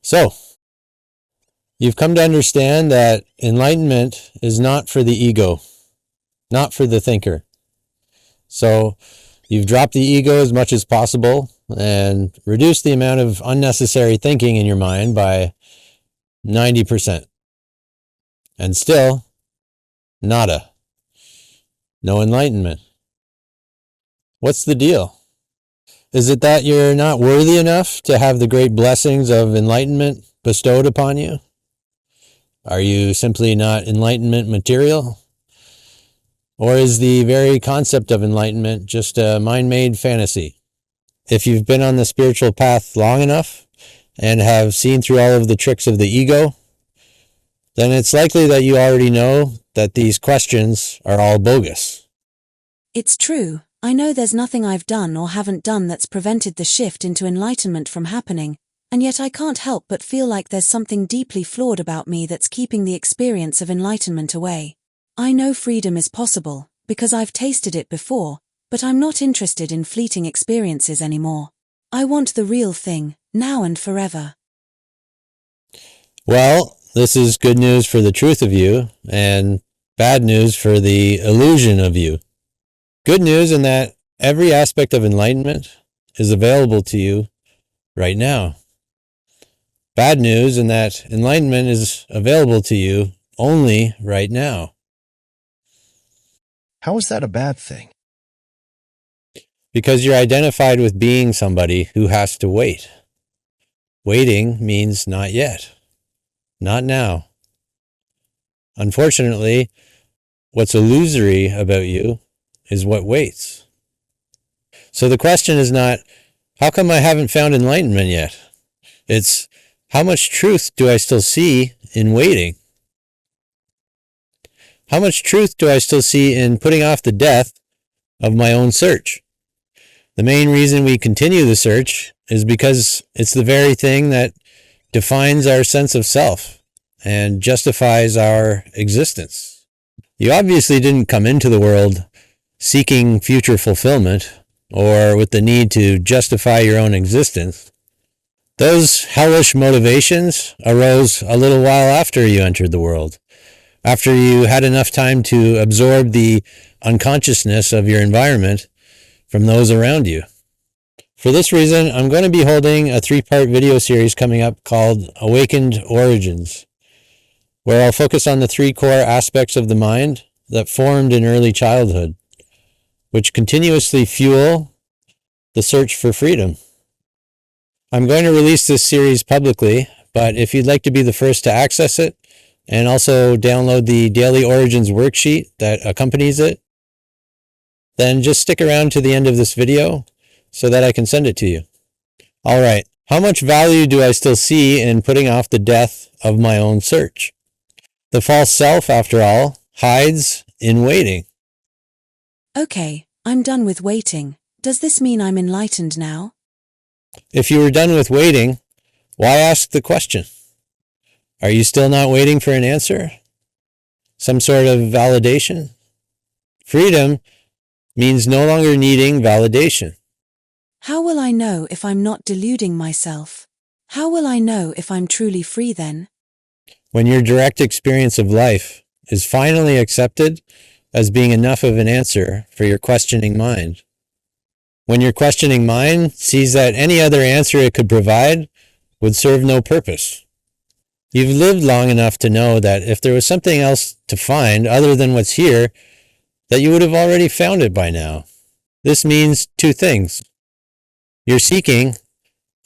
So, you've come to understand that enlightenment is not for the ego, not for the thinker. So, you've dropped the ego as much as possible and reduced the amount of unnecessary thinking in your mind by 90%. And still, nada. No enlightenment. What's the deal? Is it that you're not worthy enough to have the great blessings of enlightenment bestowed upon you? Are you simply not enlightenment material? Or is the very concept of enlightenment just a mind-made fantasy? If you've been on the spiritual path long enough and have seen through all of the tricks of the ego, then it's likely that you already know that these questions are all bogus. It's true. I know there's nothing I've done or haven't done that's prevented the shift into enlightenment from happening, and yet I can't help but feel like there's something deeply flawed about me that's keeping the experience of enlightenment away. I know freedom is possible, because I've tasted it before, but I'm not interested in fleeting experiences anymore. I want the real thing, now and forever. Well, this is good news for the truth of you, and bad news for the illusion of you. Good news in that every aspect of enlightenment is available to you right now. Bad news in that enlightenment is available to you only right now. How is that a bad thing? Because you're identified with being somebody who has to wait. Waiting means not yet, not now. Unfortunately, what's illusory about you is what waits. So the question is not, how come I haven't found enlightenment yet? It's, how much truth do I still see in waiting? How much truth do I still see in putting off the death of my own search? The main reason we continue the search is because it's the very thing that defines our sense of self and justifies our existence. You obviously didn't come into the world seeking future fulfillment or with the need to justify your own existence. Those hellish motivations arose a little while after you entered the world, after you had enough time to absorb the unconsciousness of your environment from those around you. For this reason, I'm going to be holding a 3-part video series coming up called Awakened Origins, where I'll focus on the 3 core aspects of the mind that formed in early childhood, which continuously fuel the search for freedom. I'm going to release this series publicly, but if you'd like to be the first to access it and also download the Daily Origins worksheet that accompanies it, then just stick around to the end of this video so that I can send it to you. All right, how much value do I still see in putting off the death of my own search? The false self, after all, hides in waiting. Okay, I'm done with waiting. Does this mean I'm enlightened now? If you were done with waiting, why ask the question? Are you still not waiting for an answer? Some sort of validation? Freedom means no longer needing validation. How will I know if I'm not deluding myself? How will I know if I'm truly free then? When your direct experience of life is finally accepted as being enough of an answer for your questioning mind. When your questioning mind sees that any other answer it could provide would serve no purpose. You've lived long enough to know that if there was something else to find other than what's here, that you would have already found it by now. This means 2 things. Your seeking,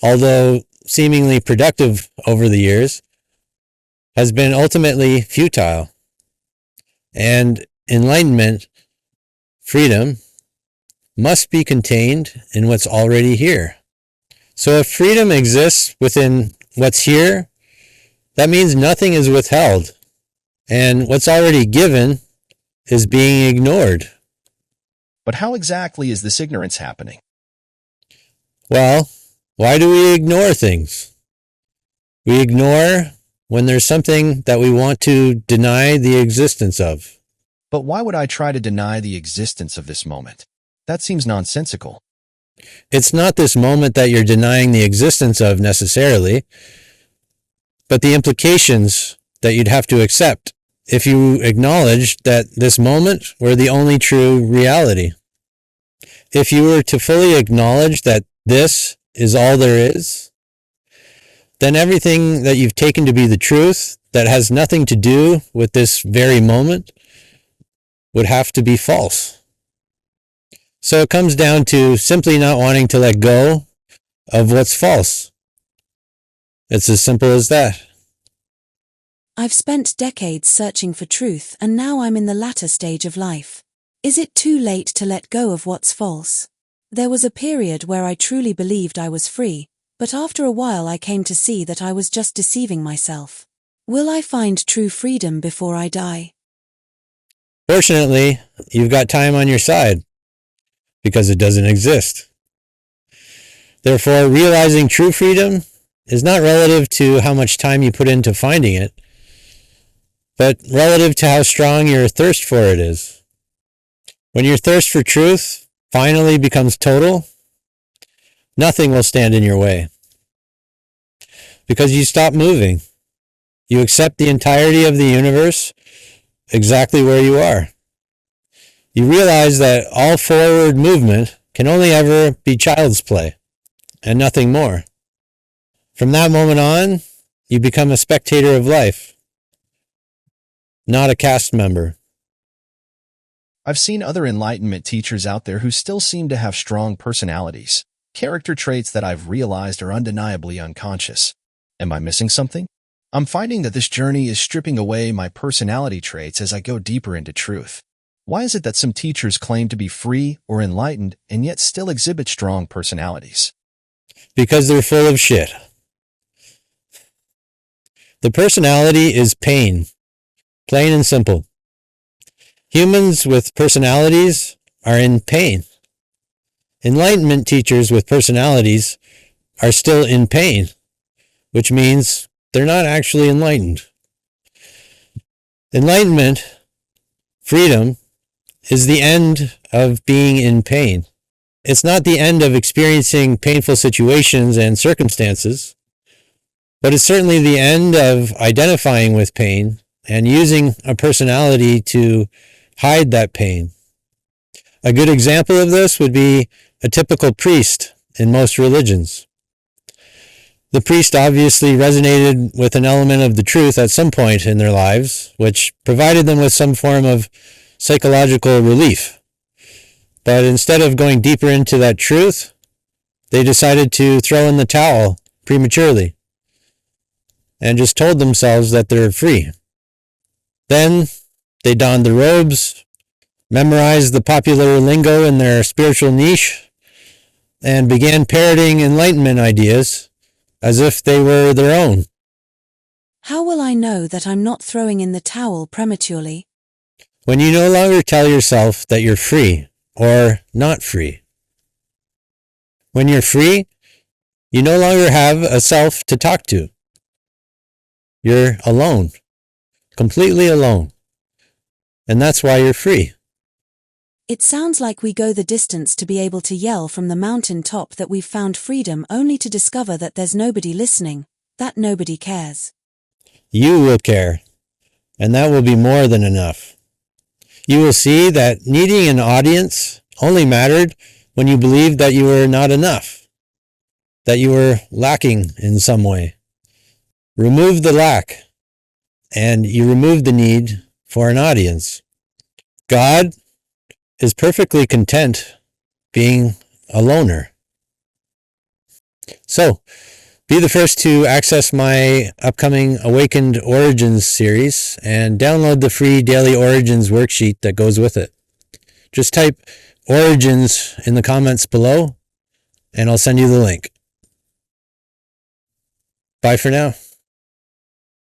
although seemingly productive over the years, has been ultimately futile. And enlightenment, freedom, must be contained in what's already here. So if freedom exists within what's here, that means nothing is withheld, and what's already given is being ignored. But how exactly is this ignorance happening? Well, why do we ignore things? We ignore when there's something that we want to deny the existence of. But why would I try to deny the existence of this moment? That seems nonsensical. It's not this moment that you're denying the existence of necessarily. but the implications that you'd have to accept if you acknowledged that this moment were the only true reality. If you were to fully acknowledge that this is all there is, then everything that you've taken to be the truth that has nothing to do with this very moment would have to be false. So it comes down to simply not wanting to let go of what's false. It's as simple as that. I've spent decades searching for truth, and now I'm in the latter stage of life. Is it too late to let go of what's false? There was a period where I truly believed I was free, but after a while I came to see that I was just deceiving myself. Will I find true freedom before I die? Fortunately, you've got time on your side, because it doesn't exist. Therefore, realizing true freedom is not relative to how much time you put into finding it, but relative to how strong your thirst for it is. When your thirst for truth finally becomes total, nothing will stand in your way. Because you stop moving. You accept the entirety of the universe exactly where you are. You realize that all forward movement can only ever be child's play, and nothing more. From that moment on, you become a spectator of life, not a cast member. I've seen other enlightenment teachers out there who still seem to have strong personalities, character traits that I've realized are undeniably unconscious. Am I missing something? I'm finding that this journey is stripping away my personality traits as I go deeper into truth. Why is it that some teachers claim to be free or enlightened and yet still exhibit strong personalities? Because they're full of shit. The personality is pain, plain and simple. Humans with personalities are in pain. Enlightenment teachers with personalities are still in pain, which means they're not actually enlightened. Enlightenment, freedom, is the end of being in pain. It's not the end of experiencing painful situations and circumstances, but it's certainly the end of identifying with pain and using a personality to hide that pain. A good example of this would be a typical priest in most religions. The priest obviously resonated with an element of the truth at some point in their lives, which provided them with some form of psychological relief. But instead of going deeper into that truth, they decided to throw in the towel prematurely and just told themselves that they're free. Then they donned the robes, memorized the popular lingo in their spiritual niche, and began parroting enlightenment ideas as if they were their own. How will I know that I'm not throwing in the towel prematurely? When you no longer tell yourself that you're free or not free. When you're free, you no longer have a self to talk to. You're alone, completely alone. And that's why you're free. It sounds like we go the distance to be able to yell from the mountain top that we've found freedom, only to discover that there's nobody listening, that nobody cares. You will care, and that will be more than enough. You will see that needing an audience only mattered when you believed that you were not enough, that you were lacking in some way. Remove the lack, and you remove the need for an audience. God is perfectly content being a loner. So, be the first to access my upcoming Awakened Origins series and download the free Daily Origins worksheet that goes with it. Just type Origins in the comments below, and I'll send you the link. Bye for now.